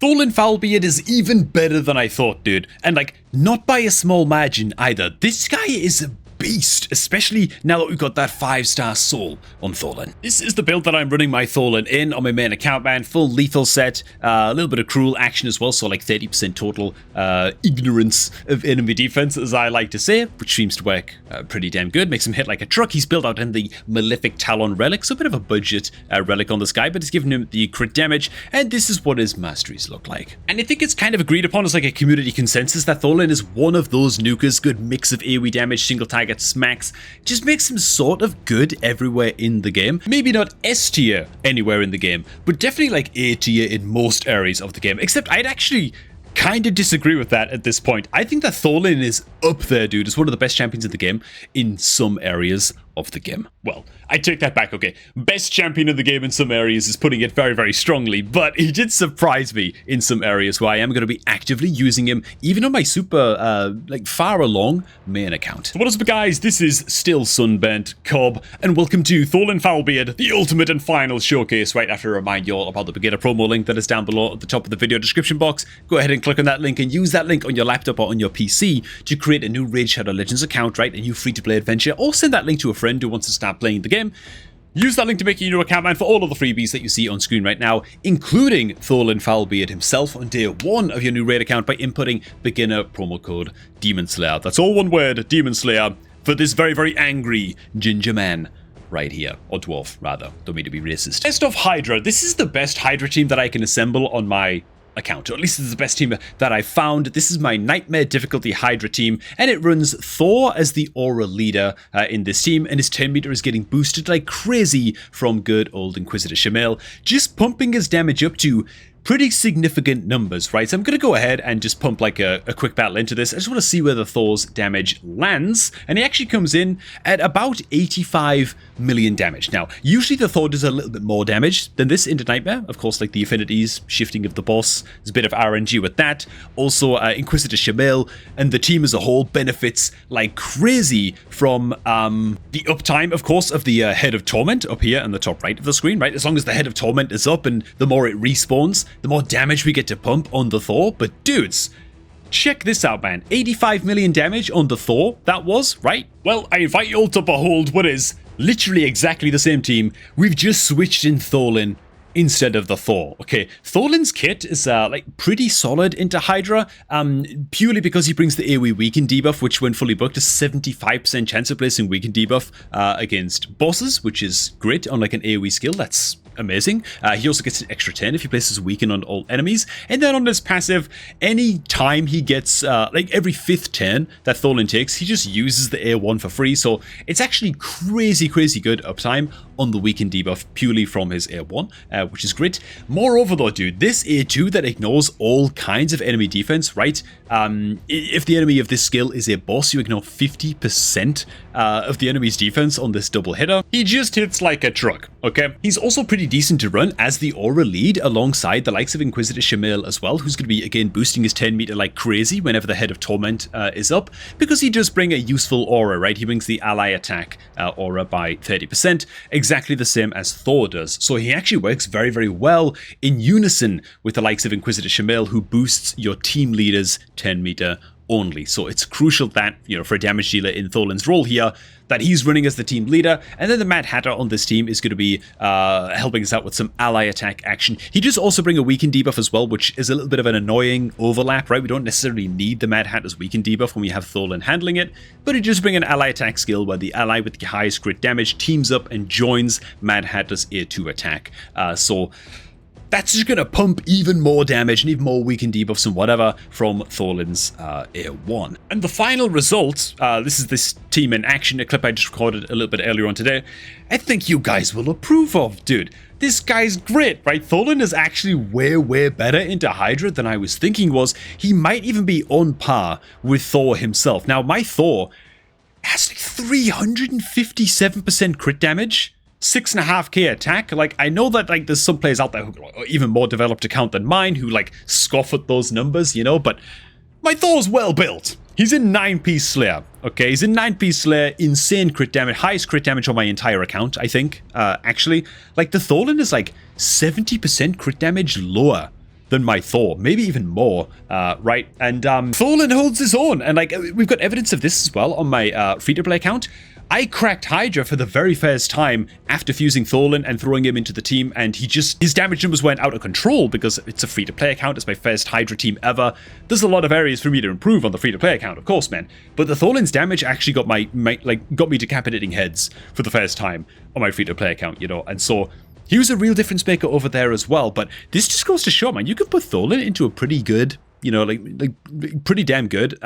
THOLIN foulbeard is even better than I thought, dude. And like, not by a small margin either. This guy is a beast, especially now that we've got that 5-star soul on THOLIN. This is the build that I'm running my THOLIN in on my main account, man. Full lethal set, a little bit of cruel action as well, so like 30% total ignorance of enemy defense, as I like to say, which seems to work pretty damn good. Makes him hit like a truck. He's built out in the Malefic Talon relic, so a bit of a budget relic on this guy, but it's giving him the crit damage, and this is what his masteries look like. And I think it's kind of agreed upon as like a community consensus that THOLIN is one of those nukers, good mix of AoE damage, single target smacks, just makes him sort of good everywhere in the game. Maybe not S tier anywhere in the game, but definitely like A tier in most areas of the game, except I'd actually kind of disagree with that at this point. I think that THOLIN is up there, dude, as one of the best champions in the game in some areas of the game. Well, I take that back, okay. Best champion of the game in some areas is putting it very, very strongly, but he did surprise me in some areas where I am going to be actively using him, even on my super, like, far along main account. So what is up, guys? This is still Sunburnt Cobb, and welcome to THOLIN foulbeard, the ultimate and final showcase. Right after I remind you all about the beginner promo link that is down below at the top of the video description box, go ahead and click on that link and use that link on your laptop or on your PC to create a new Raid Shadow Legends account, right? A new free-to-play adventure, or send that link to a friend who wants to start playing the game. Use that link to make your new account, man, for all of the freebies that you see on screen right now, including THOLIN foulbeard himself on day 1 of your new raid account by inputting beginner promo code Demon Slayer. That's all one word, Demon Slayer, for this very, very angry ginger man right here, or dwarf rather. Don't mean to be racist. Best of Hydra. This is the best Hydra team that I can assemble on my account, or at least it's the best team that I've found. This is my Nightmare difficulty Hydra team, and it runs Thor as the aura leader in this team, and his turn meter is getting boosted like crazy from good old Inquisitor Shamael, just pumping his damage up to pretty significant numbers, right? So I'm going to go ahead and just pump like a quick battle into this. I just want to see where the Thor's damage lands, and he actually comes in at about 85 million damage. Now, usually the Thor does a little bit more damage than this into Nightmare. Of course, like the affinities, shifting of the boss, there's a bit of RNG with that. Also, Inquisitor Shamael and the team as a whole benefits like crazy from the uptime, of course, of the Head of Torment up here in the top right of the screen, right? As long as the Head of Torment is up and the more it respawns, the more damage we get to pump on the Thor. But dudes, check this out, man. 85 million damage on the Thor, that was, right? Well, I invite you all to behold what is literally exactly the same team. We've just switched in THOLIN instead of the Thor. Okay, THOLIN's kit is like pretty solid into Hydra, purely because he brings the AoE weaken debuff, which when fully booked is 75% chance of placing weaken debuff against bosses, which is great on like an AoE skill. That's amazing. He also gets an extra 10 if he places weaken on all enemies, and then on his passive, any time he gets like every 5th turn that THOLIN takes, he just uses the A1 for free. So it's actually crazy good uptime on the weaken debuff purely from his A1, which is great. Moreover though, dude, this A2 that ignores all kinds of enemy defense, right? If the enemy of this skill is a boss, you ignore 50% of the enemy's defense on this double hitter. He just hits like a truck, okay? He's also pretty decent to run as the aura lead alongside the likes of Inquisitor Shamael as well, who's going to be again boosting his 10 meter like crazy whenever the Head of Torment is up, because he does bring a useful aura, right? He brings the ally attack aura by 30%, exactly the same as Thor does. So he actually works very well in unison with the likes of Inquisitor Shamael, who boosts your team leader's 10 meter only. So it's crucial that, you know, for a damage dealer in THOLIN's role here, that he's running as the team leader, and then the Mad Hatter on this team is going to be helping us out with some ally attack action. He does also bring a weaken debuff as well, which is a little bit of an annoying overlap, right? We don't necessarily need the Mad Hatter's weaken debuff when we have THOLIN handling it, but he just bring an ally attack skill where the ally with the highest crit damage teams up and joins Mad Hatter's A2 attack. So that's just going to pump even more damage and even more weaken debuffs and whatever from THOLIN's A1. And the final result, this is this team in action, a clip I just recorded a little bit earlier on today, I think you guys will approve of, dude. This guy's great, right? THOLIN is actually way better into Hydra than I was thinking was. He might even be on par with Thor himself. Now, my Thor has like 357% crit damage, 6.5k attack. Like, I know that like there's some players out there who are even more developed account than mine who like scoff at those numbers, you know, but my Thor's well built. He's in 9-piece Slayer, okay? He's in 9-piece Slayer, insane crit damage, highest crit damage on my entire account, I think, actually. Like, the THOLIN is like 70% crit damage lower than my Thor, maybe even more, right? And THOLIN holds his own, and like we've got evidence of this as well on my free-to-play account. I cracked Hydra for the very first time after fusing THOLIN and throwing him into the team, and his damage numbers went out of control because it's a free-to-play account. It's my first Hydra team ever. There's a lot of areas for me to improve on the free-to-play account, of course, man. But the THOLIN's damage actually got got me decapitating heads for the first time on my free-to-play account, you know, and so he was a real difference maker over there as well. But this just goes to show, man, you can put THOLIN into a pretty good, you know, like pretty damn good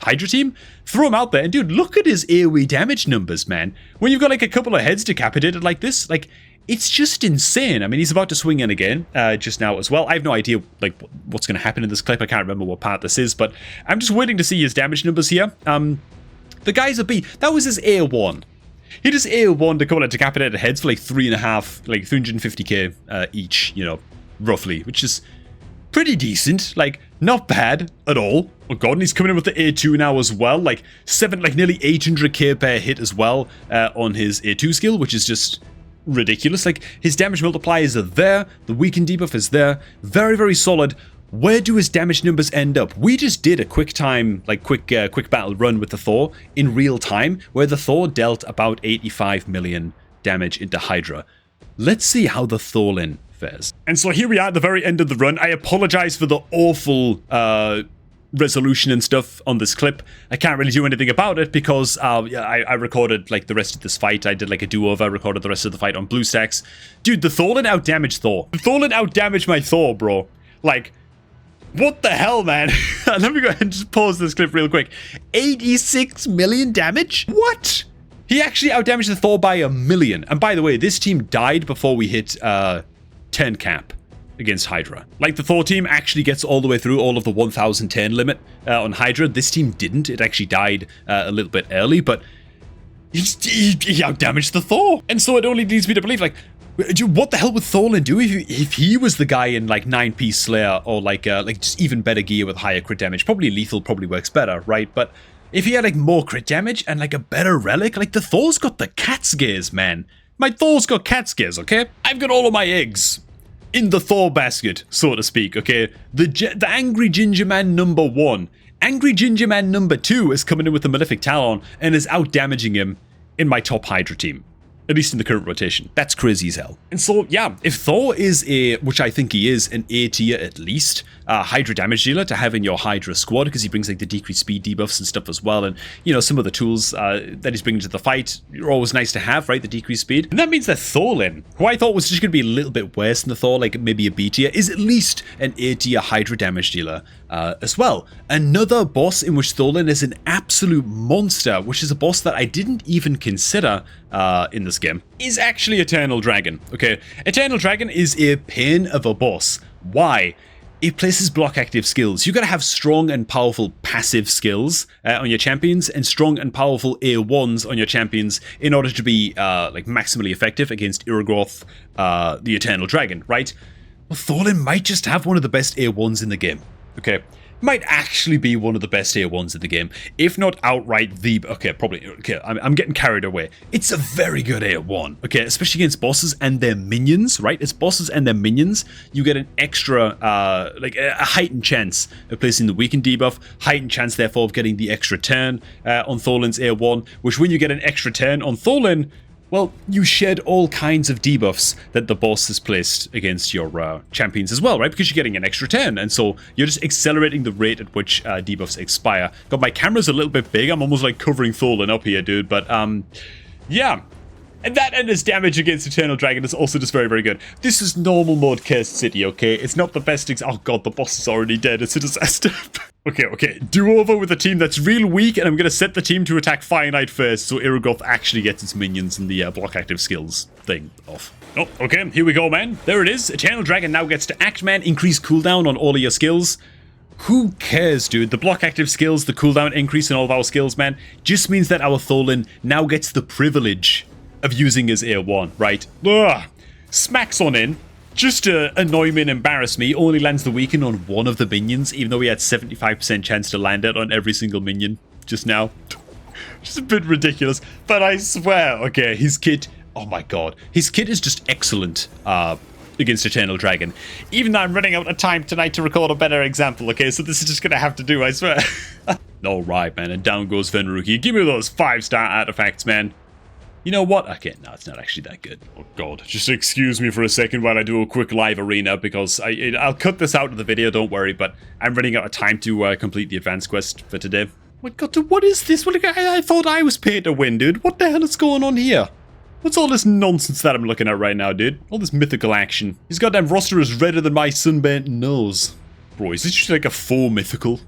Hydra team, throw him out there, and dude, look at his AoE damage numbers, man. When you've got like a couple of heads decapitated like this, like, it's just insane. I mean, he's about to swing in again just now as well. I have no idea like what's going to happen in this clip. I can't remember what part this is, but I'm just waiting to see his damage numbers here. The guy's a B. That was his AO1. He just AO1 to couple of decapitated heads for like 350k each, you know, roughly, which is pretty decent, like not bad at all. Oh god, and he's coming in with the A2 now as well, like nearly 800k per hit as well on his A2 skill, which is just ridiculous. Like his damage multipliers are there, the weaken debuff is there, very, very solid. Where do his damage numbers end up? We just did a quick battle run with the Thor in real time, where the Thor dealt about 85 million damage into Hydra. Let's see how the THOLIN fares. And so here we are at the very end of the run. I apologize for the awful resolution and stuff on this clip. I can't really do anything about it because I recorded like the rest of this fight. I did like a do-over, recorded the rest of the fight on BlueStacks. Dude, the THOLIN outdamaged Thor. The THOLIN outdamaged my Thor, bro. Like, what the hell, man? Let me go ahead and just pause this clip real quick. 86 million damage? What? He actually outdamaged the Thor by 1 million. And by the way, this team died before we hit 10 cap against Hydra. Like, the Thor team actually gets all the way through all of the 1010 limit on Hydra. This team didn't. It actually died a little bit early, but he outdamaged the Thor. And so it only leads me to believe, like, dude, what the hell would THOLIN do if he was the guy in, like, 9-piece Slayer or, like just even better gear with higher crit damage? Probably lethal probably works better, right? But if he had, like, more crit damage and, like, a better relic, like, the Thor's got the cat's gears, man. My Thor's got cat's gears, okay? I've got all of my eggs in the Thor basket, so to speak, okay? The Angry Ginger Man #1. Angry Ginger Man #2 is coming in with the Malefic Talon and is out-damaging him in my top Hydra team. At least in the current rotation. That's crazy as hell. And so, yeah, if Thor is which I think he is, an A tier at least, Hydra damage dealer to have in your Hydra squad, because he brings like the decreased speed debuffs and stuff as well, and, you know, some of the tools that he's bringing to the fight are always nice to have, right? The decreased speed. And that means that THOLIN, who I thought was just going to be a little bit worse than the Thor, like maybe a B tier, is at least an A tier Hydra damage dealer as well. Another boss in which THOLIN is an absolute monster, which is a boss that I didn't even consider in this game, is actually Eternal Dragon. Okay, Eternal Dragon is a pain of a boss. Why? It places block active skills. You gotta have strong and powerful passive skills on your champions and strong and powerful A1s on your champions in order to be like maximally effective against Irgoth, the Eternal Dragon, right? Well, THOLIN might just have one of the best A1s in the game. Okay, might actually be one of the best A1s in the game, if not outright the... Okay, probably... Okay, I'm getting carried away. It's a very good A1, okay? Especially against bosses and their minions, right? It's bosses and their minions. You get an extra, like, a heightened chance of placing the weaken debuff, heightened chance, therefore, of getting the extra turn on THOLIN's A1, which when you get an extra turn on THOLIN, well, you shed all kinds of debuffs that the boss has placed against your champions as well, right? Because you're getting an extra turn, and so you're just accelerating the rate at which debuffs expire. God, my camera's a little bit big. I'm almost like covering THOLIN up here, dude. But, yeah. And that and his damage against Eternal Dragon is also just very, very good. This is normal mode Cursed City, okay? It's not the best oh god, the boss is already dead. It's a disaster. Okay. Do-over with a team that's real weak, and I'm going to set the team to attack Fire Knight first, so Irgoth actually gets its minions and the block active skills thing off. Oh, okay, here we go, man. There it is. Eternal Dragon now gets to act, man. Increase cooldown on all of your skills. Who cares, dude? The block active skills, the cooldown increase in all of our skills, man, just means that our THOLIN now gets the privilege of using his A1, right? Ugh. Smacks on in, just to annoy me and embarrass me, only lands the weaken on one of the minions, even though he had 75% chance to land it on every single minion just now. Just a bit ridiculous, but I swear, okay, his kit, oh my god, his kit is just excellent against Eternal Dragon. Even though I'm running out of time tonight to record a better example, okay? So this is just going to have to do, I swear. Alright, man, and down goes Fenruki. Give me those 5-star artifacts, man. You know what? Okay, no, it's not actually that good. Oh, God. Just excuse me for a second while I do a quick live arena, because I'll cut this out of the video, don't worry, but I'm running out of time to complete the advanced quest for today. Oh my God, dude, what is this? I thought I was paid to win, dude. What the hell is going on here? What's all this nonsense that I'm looking at right now, dude? All this mythical action. His goddamn roster is redder than my sunburnt nose. Bro, is this just like a full mythical?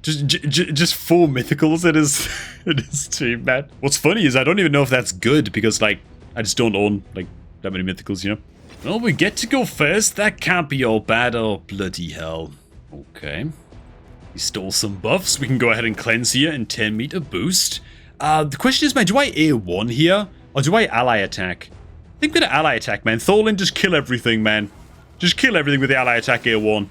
Just 4 mythicals in his team, man. What's funny is I don't even know if that's good, because, like, I just don't own, like, that many mythicals, you know? Well, we get to go first. That can't be all bad. Oh, bloody hell. Okay. We stole some buffs. We can go ahead and cleanse here and 10-meter boost. The question is, man, do I A1 here? Or do I ally attack? I think I'm gonna ally attack, man. THOLIN, just kill everything, man. Just kill everything with the ally attack A1.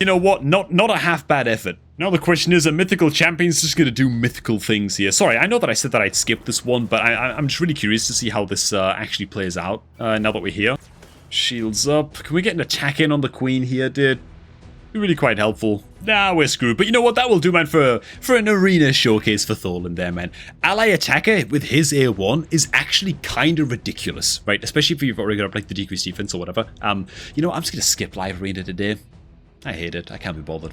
You know what? Not a half bad effort. Now the question is, a mythical champion's just gonna do mythical things here. Sorry, I know that I said that I'd skip this one, but I'm just really curious to see how this actually plays out now that we're here. Shields up. Can we get an attack in on the queen here, dude? Be really quite helpful. Nah, we're screwed. But you know what? That will do, man, for an arena showcase for THOLIN there, man. Ally attacker with his A1 is actually kind of ridiculous, right? Especially if you've already got up, like, the decreased defense or whatever. You know, I'm just gonna skip live arena today. I hate it. I can't be bothered.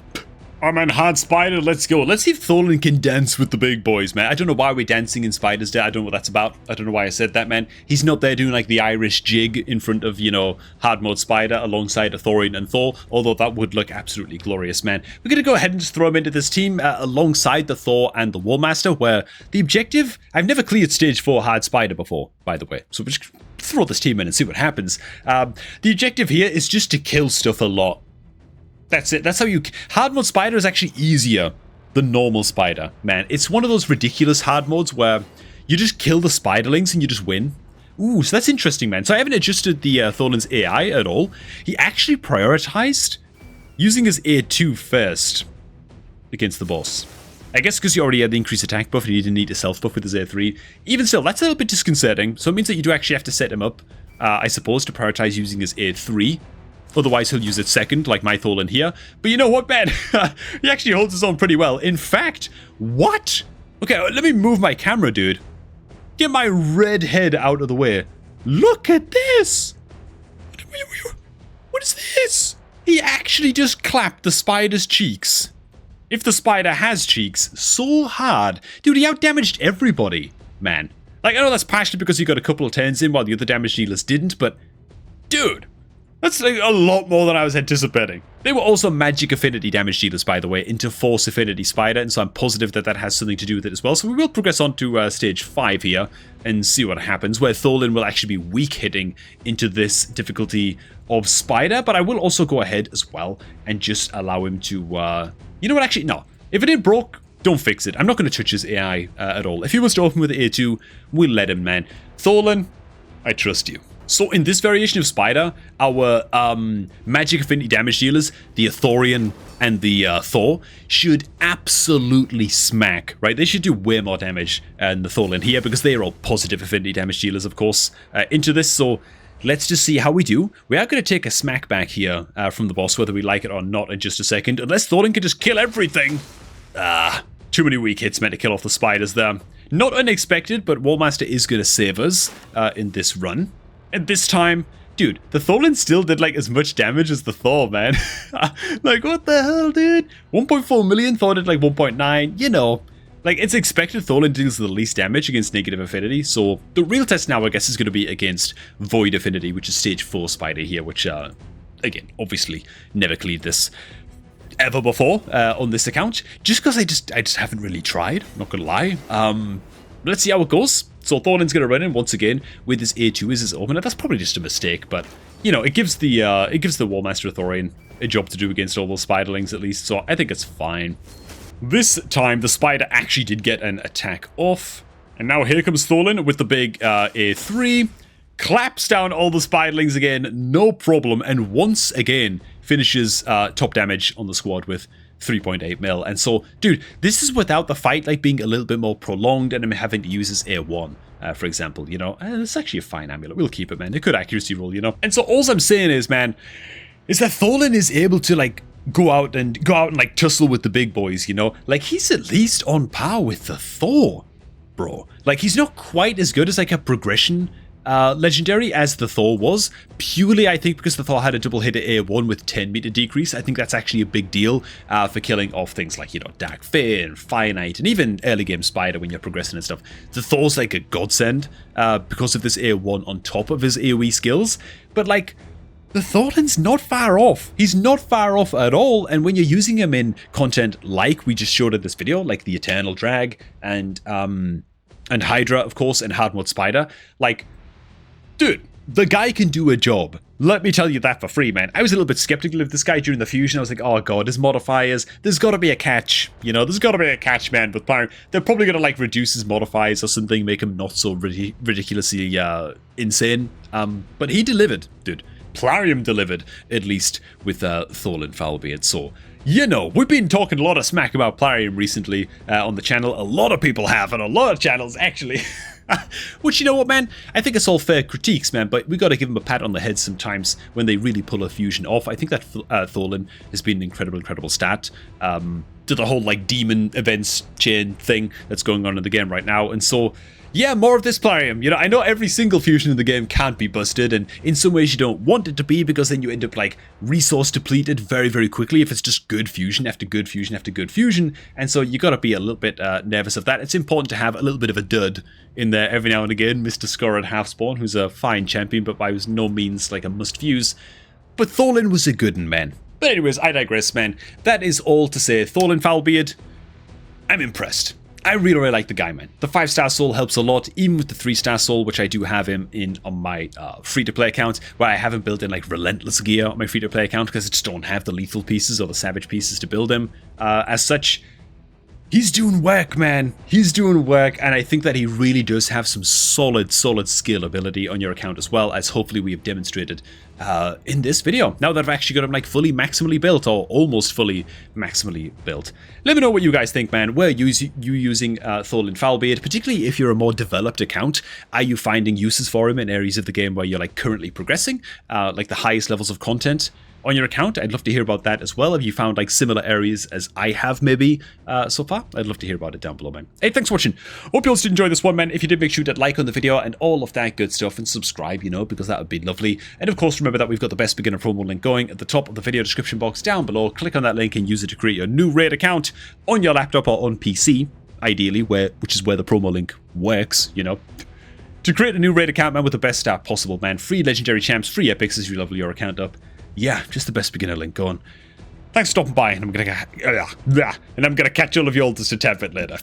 Oh man, hard spider, let's go. Let's see if THOLIN can dance with the big boys, man. I don't know why we're dancing in Spider's Day. I don't know what that's about. I don't know why I said that, man. He's not there doing like the Irish jig in front of, you know, hard mode Spider alongside a Thorian and Thor, although that would look absolutely glorious, man. We're going to go ahead and just throw him into this team alongside the Thor and the Warmaster, where the objective... I've never cleared stage 4 hard Spider before, by the way, so we'll just throw this team in and see what happens. The objective here is just to kill stuff a lot. That's it. That's how you... Hard mode Spider is actually easier than normal Spider, man. It's one of those ridiculous hard modes where you just kill the Spiderlings and you just win. Ooh, so that's interesting, man. So I haven't adjusted the THOLIN's AI at all. He actually prioritized using his A2 first against the boss. I guess because he already had the increased attack buff and he didn't need a self buff with his A3. Even still, that's a little bit disconcerting. So it means that you do actually have to set him up, I suppose, to prioritize using his A3. Otherwise, he'll use it second, like my THOLIN here. But you know what, man? He actually holds his own pretty well. In fact, what? Okay, let me move my camera, dude. Get my red head out of the way. Look at this! What is this? He actually just clapped the spider's cheeks. If the spider has cheeks, so hard. Dude, he outdamaged everybody, man. Like, I know that's partially because he got a couple of turns in while the other damage dealers didn't, but... Dude! That's like a lot more than I was anticipating. They were also magic affinity damage dealers, by the way, into force affinity spider, and so I'm positive that that has something to do with it as well. So we will progress on to stage 5 here and see what happens, where THOLIN will actually be weak hitting into this difficulty of spider, but I will also go ahead as well and just allow him to, you know what, actually, no. If it ain't broke, don't fix it. I'm not going to touch his AI at all. If he was to open with A2, we'll let him, man. THOLIN, I trust you. So in this variation of Spider, our magic affinity damage dealers, the Thorian and the Thor, should absolutely smack, right? They should do way more damage than the THOLIN here, because they are all positive affinity damage dealers, of course, into this. So let's just see how we do. We are going to take a smack back here from the boss, whether we like it or not, in just a second. Unless THOLIN can just kill everything. Too many weak hits meant to kill off the spiders there. Not unexpected, but Warmaster is going to save us in this run. And this time, dude, the THOLIN still did like as much damage as the Thor, man. Like, what the hell, dude? 1.4 million, Thor did like 1.9, you know. Like, it's expected THOLIN deals the least damage against negative affinity, so the real test now, I guess, is going to be against void affinity, which is stage 4 spider here, which, again, obviously never cleared this ever before on this account, just because I just haven't really tried, not gonna lie. Let's see how it goes. So THOLIN's gonna run in once again with his A2 as his opener. That's probably just a mistake, but you know, it gives the Warmaster Thorian a job to do against all those spiderlings at least, so I think it's fine. This time the spider actually did get an attack off, and now here comes THOLIN with the big A3, claps down all the spiderlings again, no problem, and once again finishes top damage on the squad with 3.8 mil. And so, dude, this is without the fight like being a little bit more prolonged and him having to use his A1. For example, you know, it's actually a fine amulet. We'll keep it, man. A good accuracy roll, you know. And so all I'm saying is, man, is that THOLIN is able to like go out and like tussle with the big boys, you know. Like he's at least on par with the Thor, bro. Like he's not quite as good as like a progression legendary as the Thor was, purely I think because the Thor had a double hit at A1 with 10 meter decrease. I think that's actually a big deal for killing off things like, you know, Dark Fear and Fire Knight and even early game Spider when you're progressing and stuff. The Thor's like a godsend because of this A1 on top of his AoE skills, but like the THOLIN's not far off. He's not far off at all, and when you're using him in content like we just showed in this video, like the Eternal Drag and Hydra, of course, and Hard Mode Spider, like, dude, the guy can do a job. Let me tell you that for free, man. I was a little bit skeptical of this guy during the fusion. I was like, oh god, his modifiers, there's got to be a catch. You know, there's got to be a catch, man. But they're probably going to like reduce his modifiers or something, make him not so ridiculously insane. But he delivered, dude. Plarium delivered, at least with THOLIN foulbeard. So, you know, we've been talking a lot of smack about Plarium recently on the channel. A lot of people have, and a lot of channels, actually. Which, you know what, man? I think it's all fair critiques, man, but we got to give them a pat on the head sometimes when they really pull a fusion off. I think that THOLIN has been an incredible stat to the whole, like, demon events chain thing that's going on in the game right now. And so, yeah, more of this Plarium. You know, I know every single fusion in the game can't be busted, and in some ways you don't want it to be, because then you end up, like, resource depleted very quickly if it's just good fusion after good fusion after good fusion, and so you gotta be a little bit nervous of that. It's important to have a little bit of a dud in there every now and again. Mr. Score at Halfspawn, who's a fine champion, but by no means, like, a must-fuse. But THOLIN was a good one, man. But anyways, I digress, man. That is all to say, THOLIN foulbeard, I'm impressed. I really like the guy, man. The 5-star soul helps a lot, even with the 3-star soul, which I do have him in on my free-to-play account, where I haven't built in like relentless gear on my free-to-play account because I just don't have the lethal pieces or the savage pieces to build him. As such, he's doing work, man. He's doing work, and I think that he really does have some solid skill ability on your account as well, as hopefully we have demonstrated in this video. Now that I've actually got him like fully maximally built, or almost fully maximally built. Let me know what you guys think, man. Where are you using THOLIN foulbeard, particularly if you're a more developed account? Are you finding uses for him in areas of the game where you're like currently progressing, like the highest levels of content on your account? I'd love to hear about that as well. Have you found like similar areas as I have maybe so far? I'd love to hear about it down below, man. Hey, thanks for watching. Hope you all did enjoy this one, man. If you did, make sure to like on the video and all of that good stuff, and subscribe, you know, because that would be lovely. And of course, remember that we've got the best beginner promo link going at the top of the video description box down below. Click on that link and use it to create your new raid account on your laptop or on PC, ideally, which is where the promo link works, you know. To create a new raid account, man, with the best start possible, man. Free legendary champs, free epics as you level your account up. Yeah, just the best beginner link going. Thanks for stopping by, and I'm gonna catch all of you all just a tad bit later.